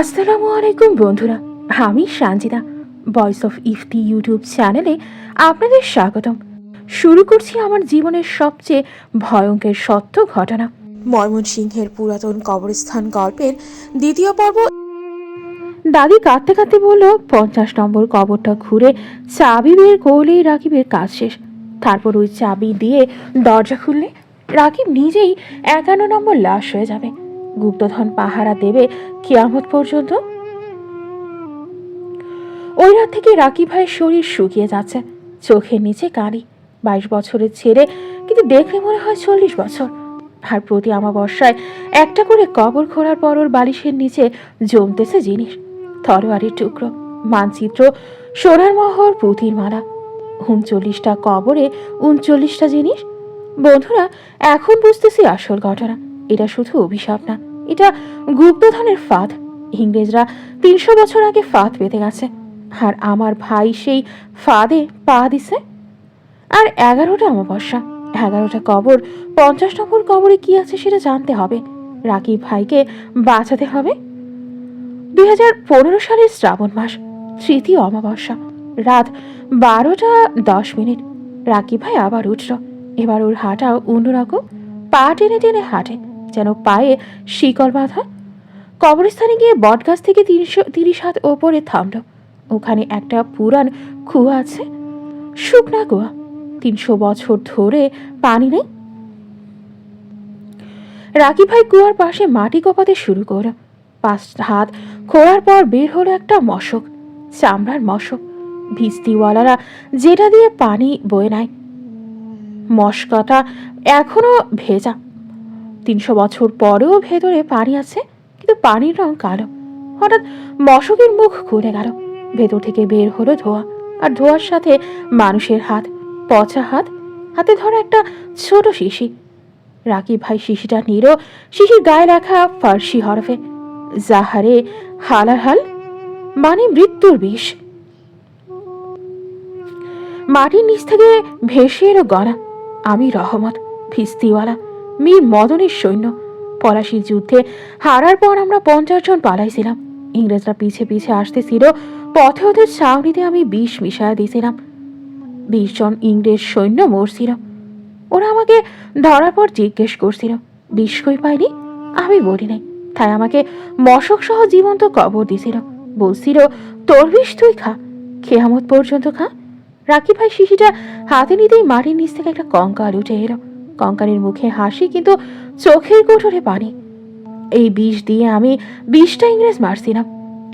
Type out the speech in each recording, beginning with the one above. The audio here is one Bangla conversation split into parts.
আসসালামু আলাইকুম বন্ধুরা, আমি Sanjida voice of Ifti YouTube চ্যানেলে আপনাদের স্বাগতম। শুরু করছি আমার জীবনের সবচেয়ে ভয়ঙ্কর সত্য ঘটনা, ময়মনসিংহের পুরাতন কবরস্থান গল্পের দ্বিতীয় পর্ব। দাদি কাঁদতে কাঁদতে বলল, 50 নম্বর কবরটা ঘুরে চাবি বের করলেই রাকিবের কাজ শেষ। তারপর ওই চাবি দিয়ে দরজা খুললে রাকিব নিজেই 51 নম্বর লাশ হয়ে যাবে। গুপ্তধন পাহারা দেবে কিয়ামত পর্যন্ত। ওই রাত থেকে রাকিব ভাইয়ের শরীর শুকিয়ে যাচ্ছে, চোখের নিচে কালি। 22 বছরের ছেলে, কিন্তু দেখলে মনে হয় 40 বছর। আর প্রতি অমাবস্যায় একটা করে কবর খোঁড়ার পর ওর বালিশের নিচে জমতেছে জিনিস, তরোয়ারির টুকরো, মানচিত্র, সোনার মোহর, পুঁতির মালা। 39টা কবরে 39টা জিনিস। বন্ধুরা, এখন বুঝতেছি আসল ঘটনা। এটা শুধু অভিশাপ না, এটা গুপ্তধনের ফাঁদ। ইংরেজরা 300 বছর আগে ফাঁদ পেতে গেছে, আর আমার ভাই সেই ফাঁদে পা দিছে। আর 11টা অমাবস্যা, 11টা কবর। 50 নম্বর কবরে কি আছে সেটা জানতে হবে। রাকিব ভাইকে বাঁচাতে হবে। 2015 সালের শ্রাবণ মাস, তৃতীয় অমাবস্যা, রাত 12টা 10 মিনিট। রাকিব ভাই আবার উঠল। এবার ওর হাঁটাও অন্যরকম। পা টেনে টেনে হাঁটে, যেন পায়ে শিকল বাঁধা। কবরস্থানে গিয়ে বটগাছ থেকে 330 হাত ওপরে থামল। ওখানে একটা পুরান কুয়া আছে, শুকনা কুয়া। 300 বছর ধরে পানি নেই। রাকিব ভাই কুয়ার পাশে মাটি কোপাতে শুরু করল। 5 হাত খোঁড়ার পর বের হলো একটা মশক, চামড়ার মশক। ভিস্তিওয়ালারা যেটা দিয়ে পানি বয়ে নেয়। মশকাটা এখনো ভেজা। 300 বছর পরেও ভেতরে পানি আছে, কিন্তু পানির রং কালো। হঠাৎ মশকের মুখ খুলে গেল। ভেতর থেকে বের হলো ধোঁয়া, আর ধোঁয়ার সাথে মানুষের হাত, পচা হাত। হাতে ধরা একটা ছোট শিশি। রাকিব ভাই শিশিটা নিল। শিশির গায়ে লেখা ফার্সি হরফে, জাহারে হালাহাল, মানে মৃত্যুর বিষ। মাটির নিচ থেকে ভেসে এলো গলা, আমি রহমত, ভিস্তিওয়ালা, মীর মদনের সৈন্য। পলাশির যুদ্ধে হারার পর আমরা 50 জন পালাইছিলাম। ইংরেজরা পিছে পিছে আসতেছিল। পথে ওদের ছাউনিতে আমি বিষ মিশায়া দিয়েছিলাম। 20 জন ইংরেজ সৈন্য মরছিল। ওরা আমাকে ধরার পর জিজ্ঞেস করছিল, বিষ কই পাইনি? আমি বলি নাই, তাই আমাকে মশক সহ জীবন্ত কবর দিছিল। বলছিল, তোর বিষ তুই খা, কিয়ামত পর্যন্ত খা। রাকিব ভাই শিশিটা হাতে নিতেই মাটির নিচ থেকে একটা কঙ্কাল উঠে এলো। কঙ্কালের মুখে হাসি, কিন্তু চোখের কোঠরে পানি। এই বিষ দিয়ে আমি 20টা ইংরেজ মারছিলাম।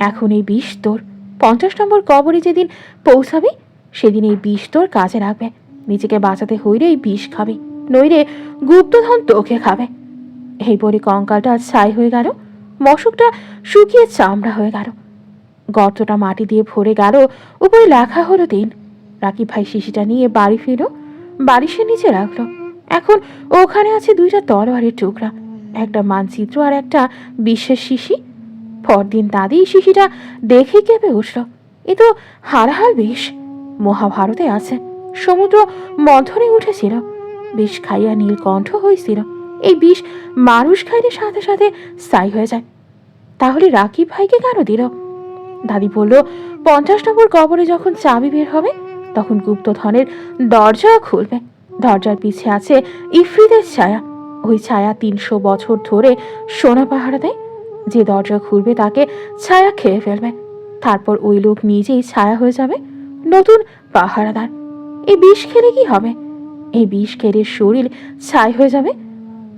এখন এই বিষ তোর। 50 নম্বর কবরে যেদিন পৌঁছাবি, সেদিন এই বিষ তোর কাজে লাগবে। নিজেকে বাঁচাতে হইলে এই বিষ খাবি, নইলে গুপ্তধন তোকে খাবে। এই বলে কঙ্কালটা ছাই হয়ে গেল। মশকটা শুকিয়ে চামড়া হয়ে গেল। গর্তটা মাটি দিয়ে ভরে গেল। উপরে লেখা হলো 3। রাকিব ভাই শিশিটা নিয়ে বাড়ি ফিরল, বালিশের নিচে রাখলো। এখন ওখানে আছে 2টা তলোয়ারের টুকরা, একটা মানচিত্র আর একটা বিশ্বের শিশি। পরদিন দাদি শিশিটা দেখে কেঁপে উঠল। এ তো হালহাল বিষ, মহাভারতে আছে। সমুদ্র মন্থনে উঠেছিল, বিষ খাইয়া নীলকণ্ঠ হয়েছিল। এই বিষ মানুষ খাইলে সাথে সাথে স্থায়ী হয়ে যায়। তাহলে রাকিব ভাইকে কেন দিল? দাদি বলল, 50 নম্বর কবরে যখন চাবি বের হবে, তখন গুপ্তধনের দরজা খুলবে। দরজার পিছে আছে ইফরিতের ছায়া। ওই ছায়া 300 বছর ধরে সোনা পাহারা দেয়। যে দরজা খুলবে তাকে ছায়া খেয়ে ফেলবে। তারপর ওই লোক নিজেই ছায়া হয়ে যাবে, নতুন পাহারাদার। এই বিষ খেলে কি হবে? এই বিষ খেলে শরীর ছাই হয়ে যাবে।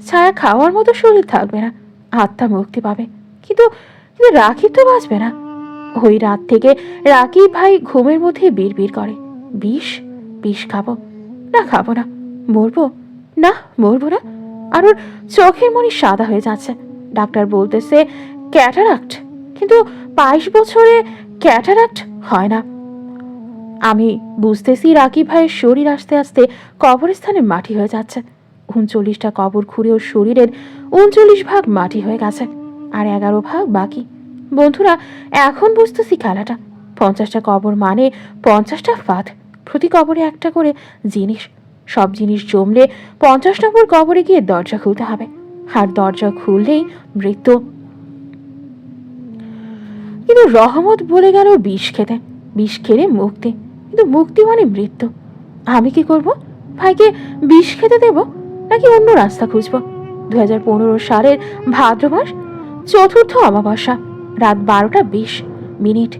ছায়া খাওয়ার মতো শরীর থাকবে না, আত্মা মুক্তি পাবে। কিন্তু রাকিব তো বাঁচবে না। ওই রাত থেকে রাকিব ভাই ঘুমের মধ্যে বিড়বিড় করে, বিষ, বিষ খাবো না, খাবো না, মরবো না, মরবো না। আর ওর চোখের মনি সাদা হয়ে যাচ্ছে। ডাক্তার বলতেছে ক্যাটারাক্ট, কিন্তু 22 বছরে ক্যাটারাক্ট হয় না। আমি বুঝতেছি রাকিব ভাইয়ের শরীর আস্তে আস্তে কবরস্থানে মাটি হয়ে যাচ্ছে। 39টা কবর খুঁড়ে ওর শরীরের 39 ভাগ মাটি হয়ে গেছে, আর 11 ভাগ বাকি। বন্ধুরা, এখন বুঝতেছি খেলাটা। 50টা কবর মানে 50টা ফাঁদ, প্রতি কবরে একটা করে জিনিস। সব জিনিস জমলে 50 নম্বর কবরে গিয়ে দরজা খুলতে হবে, আর দরজা খুললেই মৃত্যু। কিন্তু রহমত বলে গেল বিষ খেতে, বিষ খেলে মুক্তি, কিন্তু মুক্তি মানে মৃত্যু। আমি কি করব? ভাইকে বিষ খেতে দেব নাকি অন্য রাস্তা খুঁজব? 2015 সালের ভাদ্র মাস, চতুর্থ অমাবস্যা, রাত 12:20।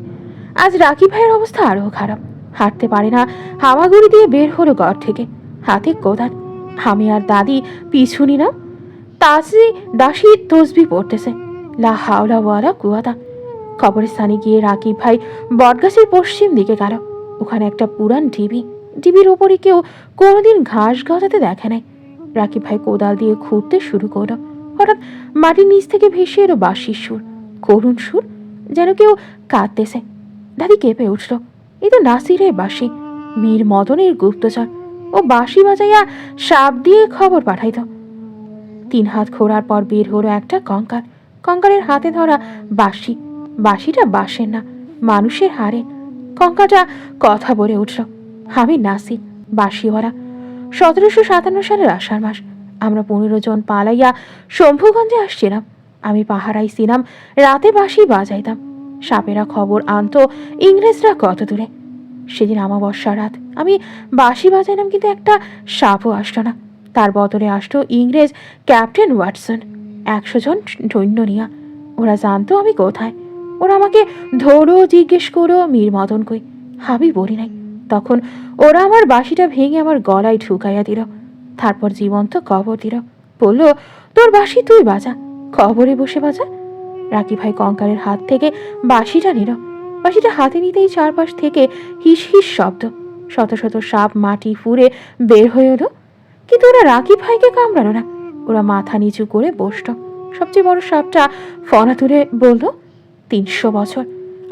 আজ রাকিব ভাইয়ের অবস্থা আরো খারাপ। হাঁটতে পারে না, হামাগুড়ি দিয়ে বের হলো ঘর থেকে, হাতে কোদাল। আমি আর দাদি পিছু নিলাম। তাসি দাসী তসবি পড়তেছে, লা হাওলা ওয়ালা কুয়াতা। কবরস্থানে গিয়ে রাকিব ভাই বটগাছের পশ্চিম দিকে গেল। ওখানে একটা পুরান ঢিবি, ঢিবির ওপরে কেউ কোনোদিন ঘাস গজাতে দেখে নাই। রাকিব ভাই কোদাল দিয়ে খুঁড়তে শুরু করলো। হঠাৎ মাটির নিচ থেকে ভেসে এলো বাঁশির সুর, করুণ সুর, যেন কেউ কাঁদতেছে। দাদি কেঁপে উঠল। এ তো নাসিরের বাঁশি, মীর মদনের গুপ্তচর। ও বাঁশি বাজাইয়া সাপ দিয়ে খবর পাঠাইত। 3 হাত খোঁড়ার পর বের হলো একটা কঙ্কাল। কঙ্কালের হাতে ধরা বাঁশি, বাঁশিটা বাঁশের না, মানুষের হাড়ে। কঙ্কালটা কথা বলে উঠল, আমি নাসির, বাঁশিওয়ালা। 1757 সালের আষাঢ় মাস। আমরা 15 জন পালাইয়া শম্ভুগঞ্জে আসছিলাম। আমি পাহারাই ছিলাম, রাতে বাঁশি বাজাইতাম। সাপেরা খবর আনতো ইংরেজরা কত দূরে। সেদিন অমাবস্যা রাত, আমি বাঁশি বাজাইলাম, কিন্তু একটা সাপও আসলো না। তার বদলে আসলো ইংরেজ ক্যাপ্টেন ওয়াটসন, 100 জন সৈন্য নিয়া। ওরা জানতো আমি কোথায়। ওরা আমাকে ধরো, জিজ্ঞেস করো মীর মদন কই। আমি বলি নাই। তখন ওরা আমার বাঁশিটা ভেঙে আমার গলায় ঢুকাইয়া দিল। তারপর জীবন্ত কবর দিল। বলল, তোর বাঁশি তুই বাজা, কবরে বসে বাজা। রাকিব ভাই কঙ্কালের হাত থেকে বাঁশিটা নিল। বাঁশিটা হাতে নিতেই চারপাশ থেকে হিস হিস শব্দ। শত শত সাপ মাটি ফুঁড়ে বের হয়ে এলো। কিন্তু ওরা রাকিব ভাইকে কামড়ালো না। ওরা মাথা নিচু করে বসল। সবচেয়ে বড় সাপটা ফনা তুলে বলল, 300 বছর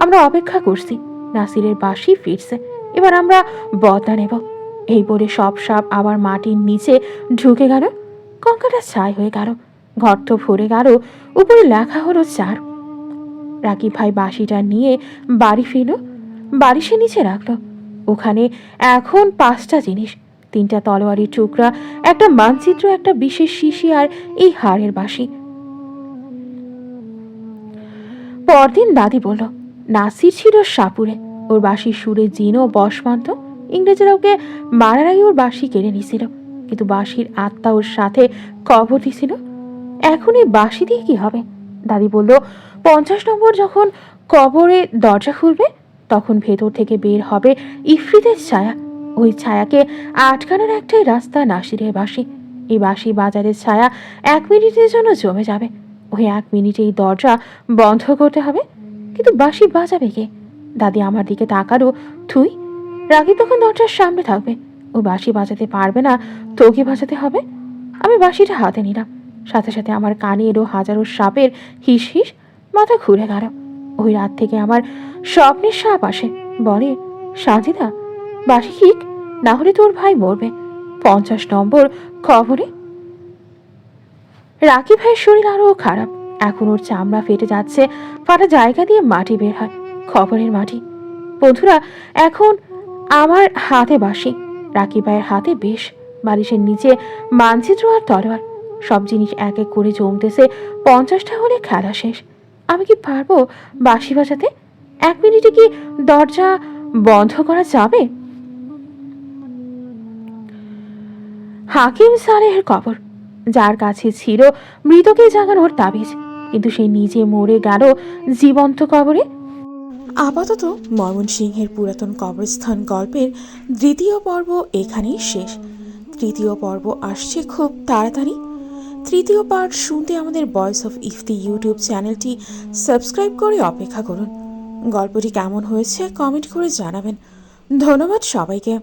আমরা অপেক্ষা করছি, নাসিরের বাঁশি ফিরছে, এবার আমরা বদলা নেব। এই বলে সব সাপ আবার মাটির নিচে ঢুকে গেল। কঙ্কালটা ছাই হয়ে গেল, গর্ত ভরে গেল, উপরে লেখা হলো 4। রাকিব ভাই বাঁশিটা নিয়ে বাড়ি ফিরল, বালিশের নিচে রাখলো। ওখানে এখন 5টা জিনিস, 3টা তলোয়ারির টুকরা, একটা মানচিত্র, একটা বিশেষ শিশি আর এই হাড়ের বাঁশি। পরদিন দাদি বলল, নাসির ছিল সাপুরে, ওর বাঁশির সুরে জিনও বশ মানত। ইংরেজরা ওকে মারার আগে ওর বাঁশি কেড়ে নিছিল, কিন্তু বাঁশির আত্মা ওর সাথে কবর দিছিল। এখন এই বাঁশি দিয়ে কি হবে? দাদি বলল, 50 নম্বর যখন কবরে দরজা খুলবে, তখন ভেতর থেকে বের হবে ইফরিতের ছায়া। ওই ছায়াকে আটকানোর একটাই রাস্তা, নাসিরের বাঁশি। এই বাঁশি বাজারের ছায়া 1 মিনিটের জন্য জমে যাবে। ওই 1 মিনিটেই দরজা বন্ধ করতে হবে। কিন্তু বাঁশি বাজাবে কে? দাদি আমার দিকে তাকালো, তুই? রাকিব তখন দরজার সামনে থাকবে। ও বাঁশি বাজাতে পারবে না, তোকে বাজাতে হবে। আমি বাঁশিটা হাতে নিলাম, সাথে সাথে আমার কানে এলো হাজারো সাপের হিস হিস। মাথা ঘুরে গেল। ওই রাত থেকে আমার স্বপ্নের সাপ আসে, বলে, সাজিদা বাঁশি ঠিক, না হলে তোর ভাই মরবে 50 নম্বর খবরে। রাকিব ভাইয়ের শরীর আরো খারাপ। এখন ওর চামড়া ফেটে যাচ্ছে, ফাটা জায়গা দিয়ে মাটি বের হয়, খবরের মাটি। বন্ধুরা, এখন আমার হাতে বাঁশি, রাকিব ভাইয়ের হাতে বেশ, বালিশের নিচে মানচিত্র আর তলোয়ার। সব জিনিস এক এক করে জমতেছে। 50টা হলে খেলা শেষ। আমি কি পারবো বাঁশি বাজাতে? 1 মিনিটে কি দরজা বন্ধ করা যাবে? হাকিম সালেহের কবর, যার কাছে ছিল মৃতকে জাগানোর তাবিজ, কিন্তু সে নিজে মরে গেল জীবন্ত কবরে। আপাতত ময়মনসিংহের পুরাতন কবরস্থান গল্পের 2য় পর্ব এখানেই শেষ। 3য় পর্ব আসছে খুব তাড়াতাড়ি। 3য় পার্ট শুনতে আমাদের ভয়েস অফ ইফতি ইউটিউব চ্যানেলটি সাবস্ক্রাইব করে অপেক্ষা করুন। গল্পটি কেমন হয়েছে কমেন্ট করে জানাবেন। ধন্যবাদ সবাইকে।